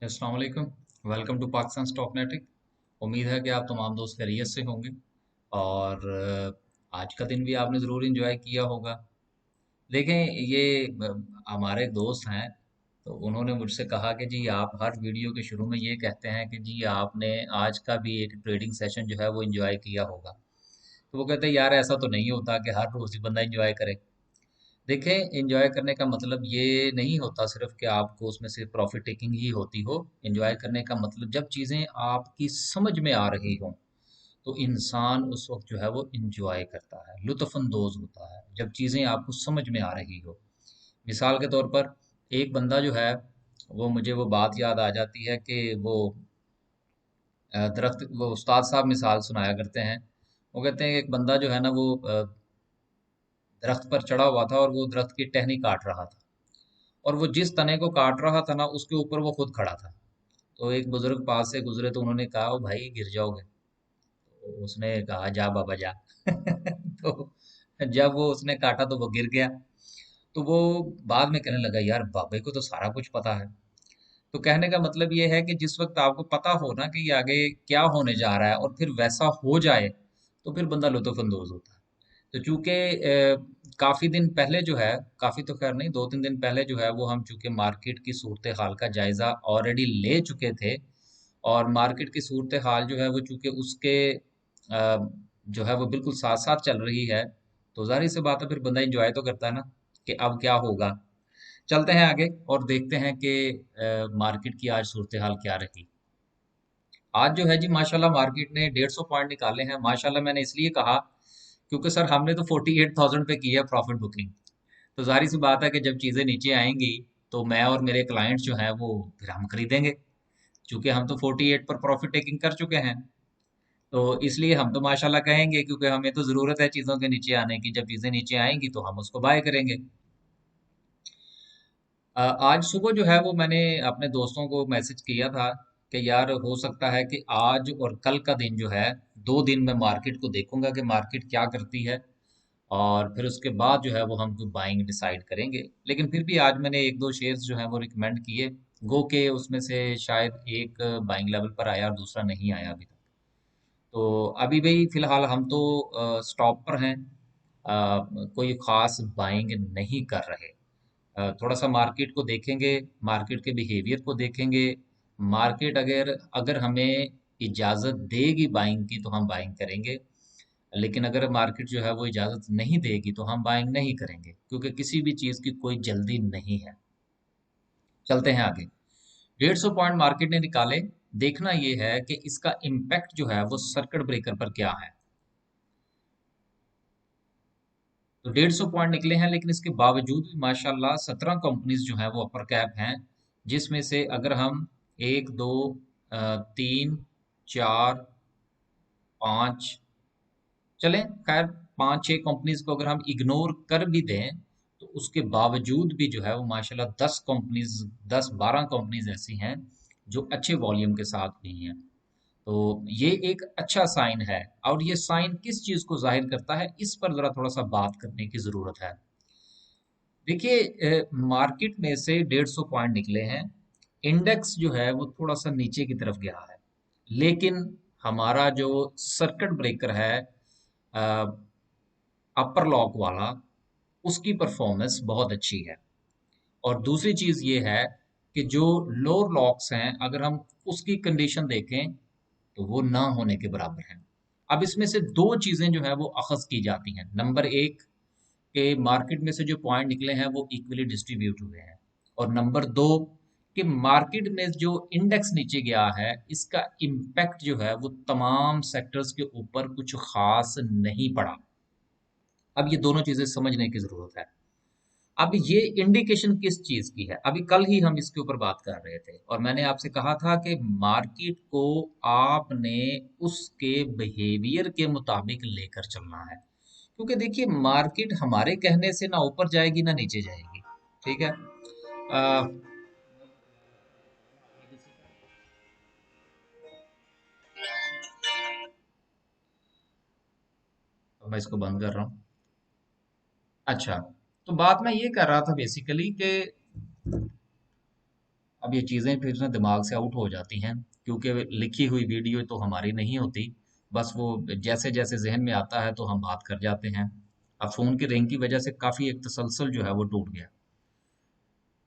अस्सलाम वालेकुम। Welcome to Pakistan stock नेटिक। उम्मीद है कि आप तमाम दोस्त खैरियत से होंगे और आज का दिन भी आपने ज़रूर एंजॉय किया होगा। देखें ये हमारे एक दोस्त हैं, तो उन्होंने मुझसे कहा कि जी आप हर वीडियो के शुरू में ये कहते हैं कि जी आपने आज का भी एक ट्रेडिंग सेशन जो है वो एंजॉय किया होगा। तो वो कहते हैं यार ऐसा तो नहीं होता कि हर रोज़ ही बंदा एंजॉय करे। देखें, एंजॉय करने का मतलब ये नहीं होता सिर्फ कि आपको उसमें से प्रॉफिट टेकिंग ही होती हो। एंजॉय करने का मतलब जब चीज़ें आपकी समझ में आ रही हों तो इंसान उस वक्त जो है वो एंजॉय करता है, लुत्फ अंदोज होता है जब चीज़ें आपको समझ में आ रही हो। मिसाल के तौर पर एक बंदा जो है वो मुझे वो बात याद आ जाती है कि वो दरख्त वो उस्ताद साहब मिसाल सुनाया करते हैं। वो कहते हैं कि एक बंदा जो है ना वो दरख्त पर चढ़ा हुआ था और वो दरख्त की टहनी काट रहा था और वो जिस तने को काट रहा था ना उसके ऊपर वो खुद खड़ा था। तो एक बुजुर्ग पास से गुजरे तो उन्होंने कहा, "ओ भाई गिर जाओगे।" तो उसने कहा, "जा बाबा जा।" तो जब वो उसने काटा तो वो गिर गया। तो वो बाद में कहने लगा, "यार बाबे को तो सारा कुछ पता है।" तो कहने का मतलब ये है कि जिस वक्त आपको पता हो ना कि ये आगे क्या होने जा रहा है और फिर वैसा हो जाए तो फिर बंदा लुत्फ अंदोज होता है। तो चूंकि काफी दिन पहले जो है, काफी तो खैर नहीं, 2-3 दिन पहले जो है वो हम चूंकि मार्केट की सूरत हाल का जायजा ऑलरेडी ले चुके थे और मार्केट की सूरत हाल जो है वो चूंकि उसके जो है वो बिल्कुल साथ साथ चल रही है, तो जाहिर सी बात है फिर बंदा इंजॉय तो करता है ना कि अब क्या होगा। चलते हैं आगे और देखते हैं कि मार्केट की आज सूरत हाल क्या रही। आज जो है जी माशाल्लाह मार्केट ने 150 पॉइंट निकाले हैं। माशाल्लाह मैंने इसलिए कहा क्योंकि सर हमने तो 48,000 पे की है प्रॉफिट बुकिंग। तो जाहिर सी बात है कि जब चीज़ें नीचे आएंगी तो मैं और मेरे क्लाइंट्स जो हैं वो फिर हम खरीदेंगे, क्योंकि हम तो 48 पर प्रॉफिट टेकिंग कर चुके हैं। तो इसलिए हम तो माशाल्लाह कहेंगे, क्योंकि हमें तो ज़रूरत है चीज़ों के नीचे आने की। जब चीज़ें नीचे आएंगी तो हम उसको बाय करेंगे। आज सुबह जो है वो मैंने अपने दोस्तों को मैसेज किया था कि यार हो सकता है कि आज और कल का दिन जो है, 2 दिन में मार्केट को देखूंगा कि मार्केट क्या करती है और फिर उसके बाद जो है वो हम कोई बाइंग डिसाइड करेंगे। लेकिन फिर भी आज मैंने एक दो शेयर्स जो है वो रिकमेंड किए, गो के उसमें से शायद एक बाइंग लेवल पर आया और दूसरा नहीं आया अभी तक। तो अभी भी फिलहाल हम तो स्टॉप पर हैं, कोई खास बाइंग नहीं कर रहे। थोड़ा सा मार्केट को देखेंगे, मार्केट के बिहेवियर को देखेंगे। मार्केट अगर अगर हमें इजाज़त देगी बाइंग की तो हम बाइंग करेंगे, लेकिन अगर मार्केट जो है वो इजाज़त नहीं देगी तो हम बाइंग नहीं करेंगे, क्योंकि किसी भी चीज़ की कोई जल्दी नहीं है। चलते हैं आगे। 150 पॉइंट मार्केट ने निकाले। देखना ये है कि इसका इम्पैक्ट जो है वो सर्किट ब्रेकर पर क्या है। तो 150 पॉइंट निकले हैं, लेकिन इसके बावजूद भी माशाल्लाह 17 कंपनीज जो हैं वो अपर कैप हैं, जिसमें से अगर हम एक दो तीन चार पाँच चलें, खैर पाँच छः कंपनीज को अगर हम इग्नोर कर भी दें तो उसके बावजूद भी जो है वो माशाल्लाह 10 कंपनीज, 10-12 कंपनीज ऐसी हैं जो अच्छे वॉल्यूम के साथ भी हैं। तो ये एक अच्छा साइन है। और ये साइन किस चीज़ को जाहिर करता है, इस पर ज़रा थोड़ा सा बात करने की ज़रूरत है। देखिए, मार्केट में से 150 पॉइंट निकले हैं। इंडेक्स जो है वो थोड़ा सा नीचे की तरफ गया है, लेकिन हमारा जो सर्किट ब्रेकर है अपर लॉक वाला, उसकी परफॉर्मेंस बहुत अच्छी है। और दूसरी चीज़ ये है कि जो लोअर लॉक्स हैं अगर हम उसकी कंडीशन देखें तो वो ना होने के बराबर हैं। अब इसमें से दो चीज़ें जो है वो अखज़ की जाती हैं। नंबर एक, कि मार्केट में से जो पॉइंट निकले हैं वो इक्वली डिस्ट्रीब्यूट हुए हैं। और नंबर दो, कि मार्केट में जो इंडेक्स नीचे गया है इसका इम्पैक्ट जो है वो तमाम सेक्टर्स के ऊपर कुछ खास नहीं पड़ा। अब ये दोनों चीजें समझने की जरूरत है। अब ये इंडिकेशन किस चीज की है, अभी कल ही हम इसके ऊपर बात कर रहे थे और मैंने आपसे कहा था कि मार्केट को आपने उसके बिहेवियर के मुताबिक लेकर चलना है, क्योंकि देखिए मार्केट हमारे कहने से ना ऊपर जाएगी ना नीचे जाएगी। ठीक है। तो मैं इसको बंद कर रहा हूँ। अच्छा, तो बात मैं ये कर रहा था बेसिकली कि अब ये चीज़ें फिर ना दिमाग से आउट हो जाती हैं, क्योंकि लिखी हुई वीडियो तो हमारी नहीं होती, बस वो जैसे जैसे जहन में आता है तो हम बात कर जाते हैं। अब फ़ोन की रिंग की वजह से काफ़ी एक तसलसल जो है वो टूट गया।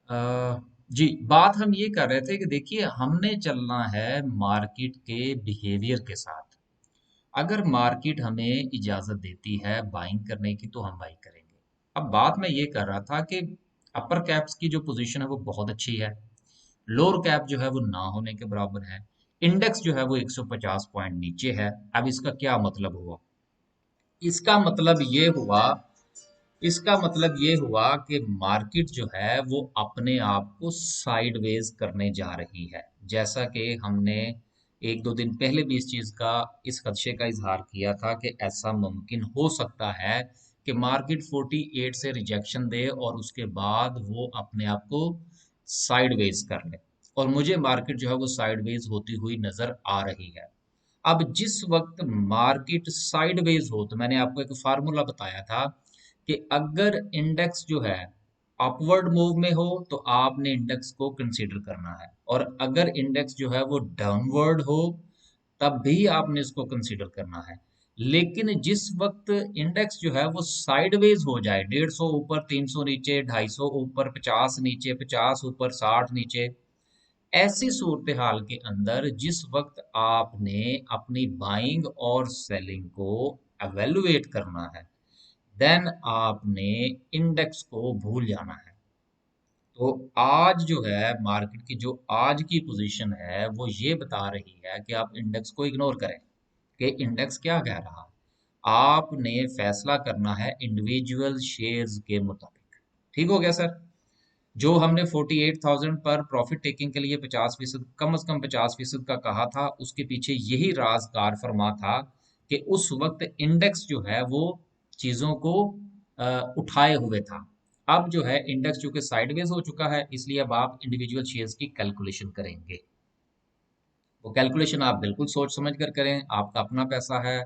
अ, जी, बात हम ये कर रहे थे कि देखिए हमने चलना है मार्केट के बिहेवियर के साथ। अगर मार्केट हमें इजाज़त देती है बाइंग करने की तो हम बाइंग करेंगे। अब बात मैं ये कर रहा था कि अपर कैप्स की जो पोजीशन है वो बहुत अच्छी है। लोअर कैप जो है वो ना होने के बराबर है। इंडेक्स जो है वो 150 पॉइंट नीचे है। अब इसका क्या मतलब हुआ? इसका मतलब ये हुआ इसका मतलब ये हुआ कि मार्केट जो है वो अपने आप को साइडवेज करने जा रही है। जैसा कि हमने एक दो दिन पहले भी इस चीज का इस खदशे का इजहार किया था कि ऐसा मुमकिन हो सकता है कि मार्केट 48 से रिजेक्शन दे और उसके बाद वो अपने आप को साइडवेज कर ले, और मुझे मार्केट जो है वो साइडवेज होती हुई नजर आ रही है। अब जिस वक्त मार्केट साइडवेज हो तो मैंने आपको एक फार्मूला बताया था कि अगर इंडेक्स जो है अपवर्ड मूव में हो तो आपने इंडेक्स को कंसीडर करना है, और अगर इंडेक्स जो है वो डाउनवर्ड हो तब भी आपने इसको कंसीडर करना है। लेकिन जिस वक्त इंडेक्स जो है वो साइडवेज हो जाए, 150 ऊपर, 300 नीचे, 250 ऊपर, 50 नीचे, 50 ऊपर, 60 नीचे, ऐसी सूरत हाल के अंदर जिस वक्त आपने अपनी बाइंग और सेलिंग को एवेलुएट करना है, देन आपने इंडेक्स को भूल जाना है। तो आज जो है मार्केट की जो आज की पोजीशन है वो ये बता रही है कि आप इंडेक्स को इग्नोर करें, कि इंडेक्स क्या कह रहा है। आपने फैसला करना है इंडिविजुअल शेयर्स के मुताबिक। ठीक हो गया सर? जो हमने 48,000 पर प्रॉफिट टेकिंग के लिए 50%, कम से कम 50% का कहा था, उसके पीछे यही राज कार फरमा था कि उस वक्त इंडेक्स जो है वो चीजों को उठाए हुए था। अब जो है इंडेक्स चूंकि साइडवेज हो चुका है, इसलिए अब आप इंडिविजुअल शेयर्स की कैलकुलेशन करेंगे। वो कैलकुलेशन आप बिल्कुल सोच समझ कर करें, आपका अपना पैसा है।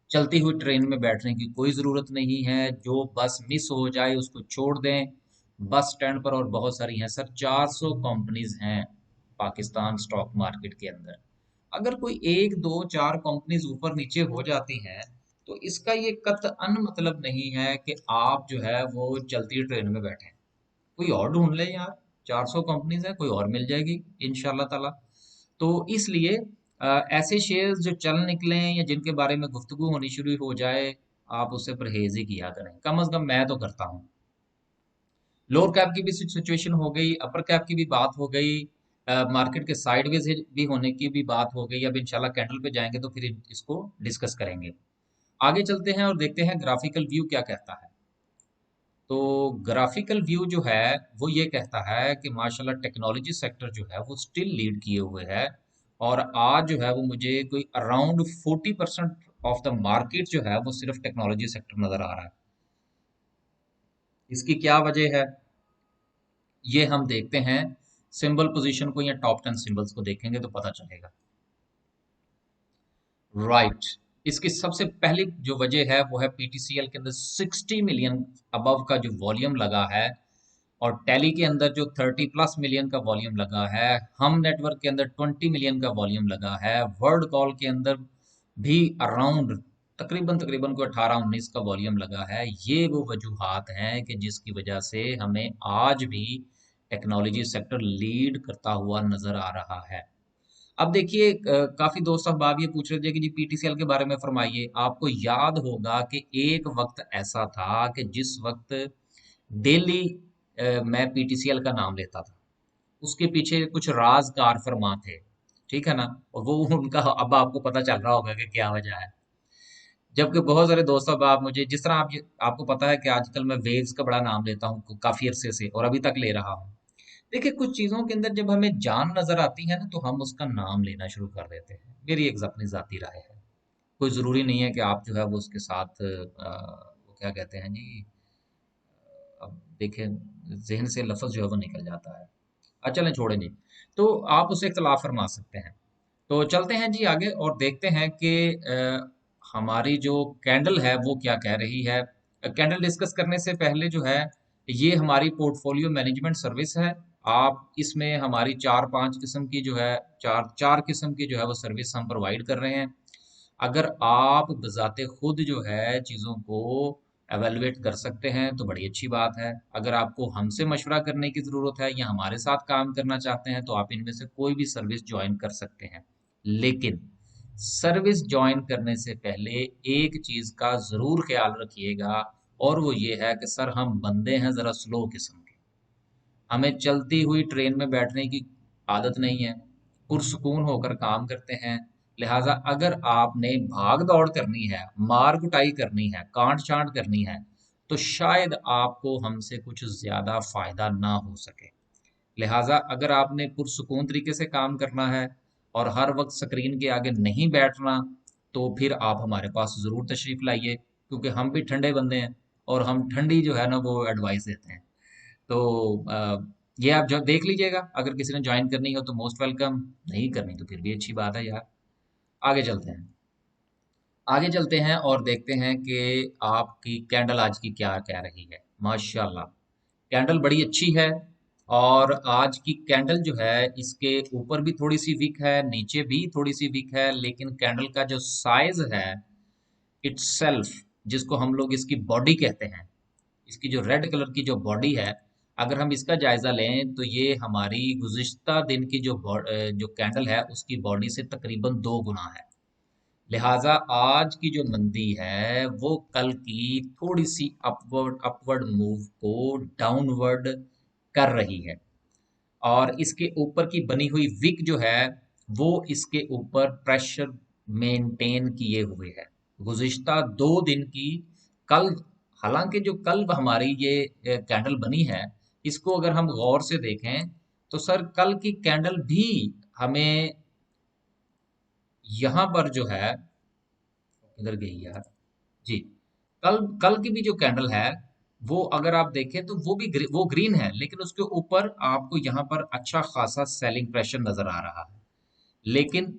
चलती हुई ट्रेन में बैठने की कोई ज़रूरत नहीं है, जो बस मिस हो जाए उसको छोड़ दें। बस स्टैंड पर और बहुत सारी हैं सर, 400 कंपनीज हैं पाकिस्तान स्टॉक मार्केट के अंदर। अगर कोई एक दो चार कंपनीज ऊपर नीचे हो जाती हैं तो इसका ये कतअन मतलब नहीं है कि आप जो है वो चलती ट्रेन में बैठे हैं। कोई और ढूंढ ले यार, 400 कंपनीज है, कोई और मिल जाएगी इंशाल्लाह ताला। तो इसलिए ऐसे शेयर्स जो चल निकले या जिनके बारे में गुफ्तगू होनी शुरू हो जाए, आप उससे परहेज ही किया करें, कम से कम मैं तो करता हूँ। लोअर कैप की भी सिचुएशन हो गई, अपर कैप की भी बात हो गई, मार्केट के साइडवेज भी होने की भी बात हो गई। अब इंशाल्लाह कैंडल पे जाएंगे तो फिर इसको डिस्कस करेंगे। आगे चलते हैं और देखते हैं ग्राफिकल व्यू क्या कहता है। तो ग्राफिकल व्यू जो है वो ये कहता है कि माशाल्लाह टेक्नोलॉजी सेक्टर जो है वो स्टिल लीड किए हुए है, और आज जो है वो मुझे कोई अराउंड 40% ऑफ द मार्केट जो है वो सिर्फ टेक्नोलॉजी सेक्टर नजर आ रहा है। इसकी क्या वजह है ये हम देखते हैं, सिंबल पोजीशन को या टॉप 10 सिंबल्स को देखेंगे तो पता चलेगा। राइट, इसकी सबसे पहली जो वजह है वो है पीटीसीएल के अंदर 60 मिलियन अबव का जो वॉल्यूम लगा है, और टैली के अंदर जो 30 प्लस मिलियन का वॉल्यूम लगा है, हम नेटवर्क के अंदर 20 मिलियन का वॉल्यूम लगा है, वर्ड कॉल के अंदर भी अराउंड तकरीबन तकरीबन को 18-19 का वॉल्यूम लगा है। ये वो वजूहात हैं कि जिसकी वजह से हमें आज भी टेक्नोलॉजी सेक्टर लीड करता हुआ नजर आ रहा है। अब देखिए, काफी दोस्त अहबाब ये पूछ रहे थे कि जी पीटीसीएल के बारे में फरमाइए। आपको याद होगा कि एक वक्त ऐसा था कि जिस वक्त डेली मैं पीटीसीएल का नाम लेता था, उसके पीछे कुछ राज कार फरमा थे, ठीक है ना? और वो उनका अब आपको पता चल रहा होगा कि क्या वजह है। जबकि बहुत सारे दोस्तों अब आप मुझे जिस तरह आपको पता है कि आजकल मैं वेव्स का बड़ा नाम लेता हूँ काफी अरसे से, और अभी तक ले रहा हूँ। देखिए, कुछ चीजों के अंदर जब हमें जान नजर आती है ना तो हम उसका नाम लेना शुरू कर देते हैं। मेरी एक अपनी जाती राय है। कोई जरूरी नहीं है कि आप जो है वो उसके साथ वो क्या कहते हैं जी, अब देखें, जहन से लफ्ज जो है वो निकल जाता है। चलें, छोड़ें जी। तो आप उससे इख्तलाफ फरमा सकते हैं। तो चलते हैं जी आगे और देखते हैं कि हमारी जो कैंडल है वो क्या कह रही है। कैंडल डिस्कस करने से पहले जो है, ये हमारी पोर्टफोलियो मैनेजमेंट सर्विस है। आप इसमें हमारी 4-5 किस्म की जो है, 4 किस्म की जो है वो सर्विस हम प्रोवाइड कर रहे हैं। अगर आप बज़ाते खुद जो है चीज़ों को एवेलुएट कर सकते हैं तो बड़ी अच्छी बात है। अगर आपको हमसे मशवरा करने की ज़रूरत है या हमारे साथ काम करना चाहते हैं तो आप इनमें से कोई भी सर्विस जॉइन कर सकते हैं। लेकिन सर्विस जॉइन करने से पहले एक चीज़ का ज़रूर ख्याल रखिएगा, और वो ये है कि सर हम बंदे हैं ज़रा स्लो किस्म के। हमें चलती हुई ट्रेन में बैठने की आदत नहीं है, पुरसुकून होकर काम करते हैं। लिहाजा अगर आपने भाग दौड़ करनी है, मार कुटाई करनी है, कांट छांट करनी है, तो शायद आपको हमसे कुछ ज़्यादा फ़ायदा ना हो सके। लिहाजा अगर आपने पुरसुकून तरीके से काम करना है और हर वक्त स्क्रीन के आगे नहीं बैठना, तो फिर आप हमारे पास ज़रूर तशरीफ़ लाइए, क्योंकि हम भी ठंडे बंदे हैं और हम ठंडी जो है ना वो एडवाइस देते हैं। तो ये आप जो देख लीजिएगा, अगर किसी ने ज्वाइन करनी हो तो मोस्ट वेलकम, नहीं करनी तो फिर भी अच्छी बात है यार। आगे चलते हैं। आगे चलते हैं और देखते हैं कि आपकी कैंडल आज की क्या क्या रही है। माशाल्लाह, कैंडल बड़ी अच्छी है। और आज की कैंडल जो है इसके ऊपर भी थोड़ी सी वीक है, नीचे भी थोड़ी सी वीक है, लेकिन कैंडल का जो साइज है इटसेल्फ, जिसको हम लोग इसकी बॉडी कहते हैं, इसकी जो रेड कलर की जो बॉडी है, अगर हम इसका जायजा लें तो ये हमारी गुज़िश्ता दिन की जो कैंडल है उसकी बॉडी से तकरीबन 2 गुना है। लिहाजा आज की जो मंदी है वो कल की थोड़ी सी अपवर्ड अपवर्ड मूव को डाउनवर्ड कर रही है। और इसके ऊपर की बनी हुई विक जो है वो इसके ऊपर प्रेशर मेंटेन किए हुए है गुज़िश्ता 2 दिन की। कल, हालांकि जो कल हमारी ये कैंडल बनी है, इसको अगर हम गौर से देखें तो सर कल की कैंडल भी हमें यहाँ पर जो है, किधर गई यार, जी, कल कल की भी जो कैंडल है वो अगर आप देखें तो वो ग्रीन है, लेकिन उसके ऊपर आपको यहाँ पर अच्छा खासा सेलिंग प्रेशर नजर आ रहा है। लेकिन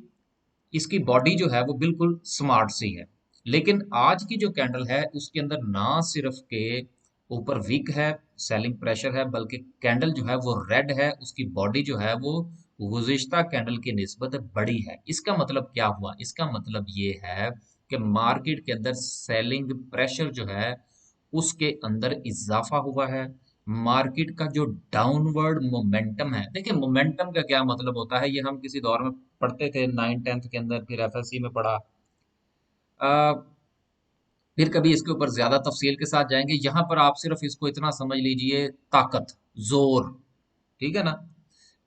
इसकी बॉडी जो है वो बिल्कुल स्मार्ट सी है। लेकिन आज की जो कैंडल है उसके अंदर ना सिर्फ के ऊपर वीक है, सेलिंग प्रेशर है, बल्कि कैंडल जो है वो रेड है, उसकी बॉडी जो है वो गुज़िश्ता कैंडल की निस्बत बड़ी है। इसका मतलब क्या हुआ? इसका मतलब ये है कि मार्केट के अंदर सेलिंग प्रेशर जो है उसके अंदर इजाफा हुआ है। मार्केट का जो डाउनवर्ड मोमेंटम है, देखिए मोमेंटम का क्या मतलब होता है, ये हम किसी दौर में पढ़ते थे 9th 10th के अंदर, फिर एफएससी में पढ़ा। फिर कभी इसके ऊपर ज्यादा तफसील के साथ जाएंगे। यहाँ पर आप सिर्फ इसको इतना समझ लीजिए, ताकत, जोर, ठीक है ना,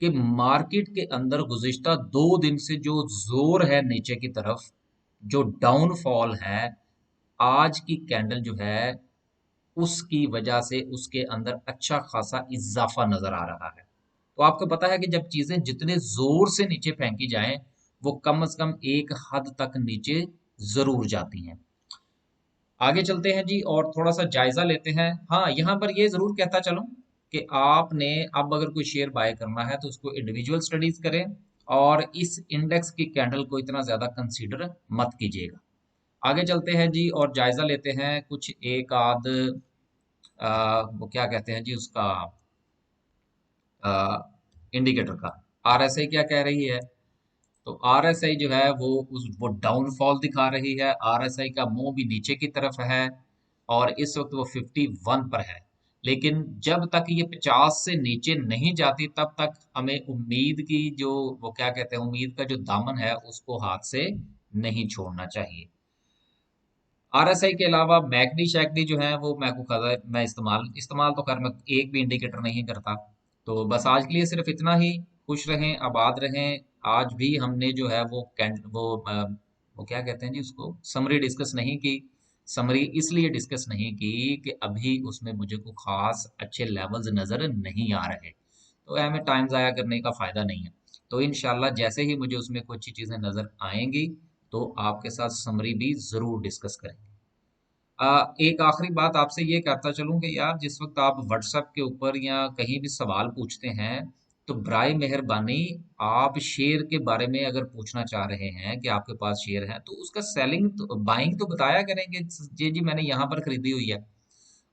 कि मार्केट के अंदर गुज़िश्ता 2 दिन से जो जोर है नीचे की तरफ, जो डाउनफॉल है, आज की कैंडल जो है उसकी वजह से उसके अंदर अच्छा खासा इजाफा नजर आ रहा है। तो आपको पता है कि जब चीजें जितने जोर से नीचे फेंकी जाएं वो कम से कम एक हद तक नीचे जरूर जाती हैं। आगे चलते हैं जी और थोड़ा सा जायजा लेते हैं। हाँ, यहाँ पर ये जरूर कहता चलूं कि आपने अब अगर कोई शेयर बाय करना है तो उसको इंडिविजुअल स्टडीज करें, और इस इंडेक्स की कैंडल को इतना ज्यादा कंसीडर मत कीजिएगा। आगे चलते हैं जी और जायजा लेते हैं कुछ एक आध वो क्या कहते हैं जी उसका, इंडिकेटर का। आरएसआई क्या कह रही है? तो आरएसआई जो है वो डाउनफॉल दिखा रही है। आरएसआई का मुंह भी नीचे की तरफ है और इस वक्त वो 51 पर है। लेकिन जब तक ये 50 से नीचे नहीं जाती तब तक हमें उम्मीद की जो, वो क्या कहते हैं, उम्मीद का जो दामन है उसको हाथ से नहीं छोड़ना चाहिए। आरएसआई के अलावा मैकडी शैकडी जो है वो मैं इस्तेमाल इस्तेमाल तो खैर मैं एक भी इंडिकेटर नहीं करता। तो बस आज के लिए सिर्फ इतना ही। खुश रहें, आबाद रहें। आज भी हमने जो है वो क्या कहते हैं जी उसको, समरी डिस्कस नहीं की। समरी इसलिए डिस्कस नहीं की कि अभी उसमें मुझे को खास अच्छे लेवल्स नजर नहीं आ रहे, तो हमें टाइम ज़ाया करने का फ़ायदा नहीं है। तो इंशाल्लाह जैसे ही मुझे उसमें कुछ अच्छी चीज़ें नज़र आएंगी तो आपके साथ समरी भी ज़रूर डिस्कस करेंगे। एक आखिरी बात आपसे ये कहता चलूं कि यार जिस वक्त आप व्हाट्सएप के ऊपर या कहीं भी सवाल पूछते हैं तो बराए मेहरबानी आप शेयर के बारे में अगर पूछना चाह रहे हैं कि आपके पास शेयर है तो उसका सेलिंग तो बाइंग तो बताया करेंगे, जी जी मैंने यहाँ पर खरीदी हुई है।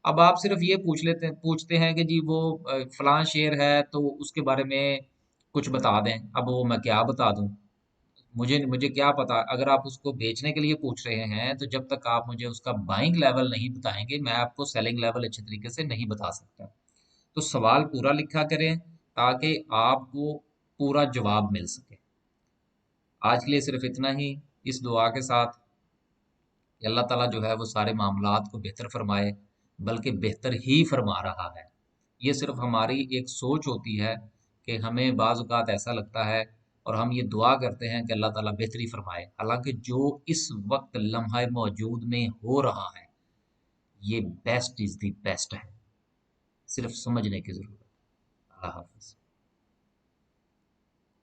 अब आप सिर्फ ये पूछते हैं कि जी वो फलां शेयर है तो उसके बारे में कुछ बता दें। अब वो मैं क्या बता दूं? मुझे मुझे क्या पता? अगर आप उसको बेचने के लिए पूछ रहे हैं तो जब तक आप मुझे उसका बाइंग लेवल नहीं बताएंगे, मैं आपको सेलिंग लेवल अच्छे तरीके से नहीं बता सकता। तो सवाल पूरा लिखा करें ताकि आपको पूरा जवाब मिल सके। आज के लिए सिर्फ इतना ही, इस दुआ के साथ कि अल्लाह ताला जो है वो सारे मामलात को बेहतर फरमाए, बल्कि बेहतर ही फरमा रहा है। ये सिर्फ हमारी एक सोच होती है कि हमें बाज़ औक़ात ऐसा लगता है और हम ये दुआ करते हैं कि अल्लाह ताला बेहतरी फरमाए। हालाँकि जो इस वक़्त लम्हा मौजूद में हो रहा है, ये बेस्ट इज़ द बेस्ट है। सिर्फ समझने की ज़रूरत है। अल्लाह हाफ़िज़।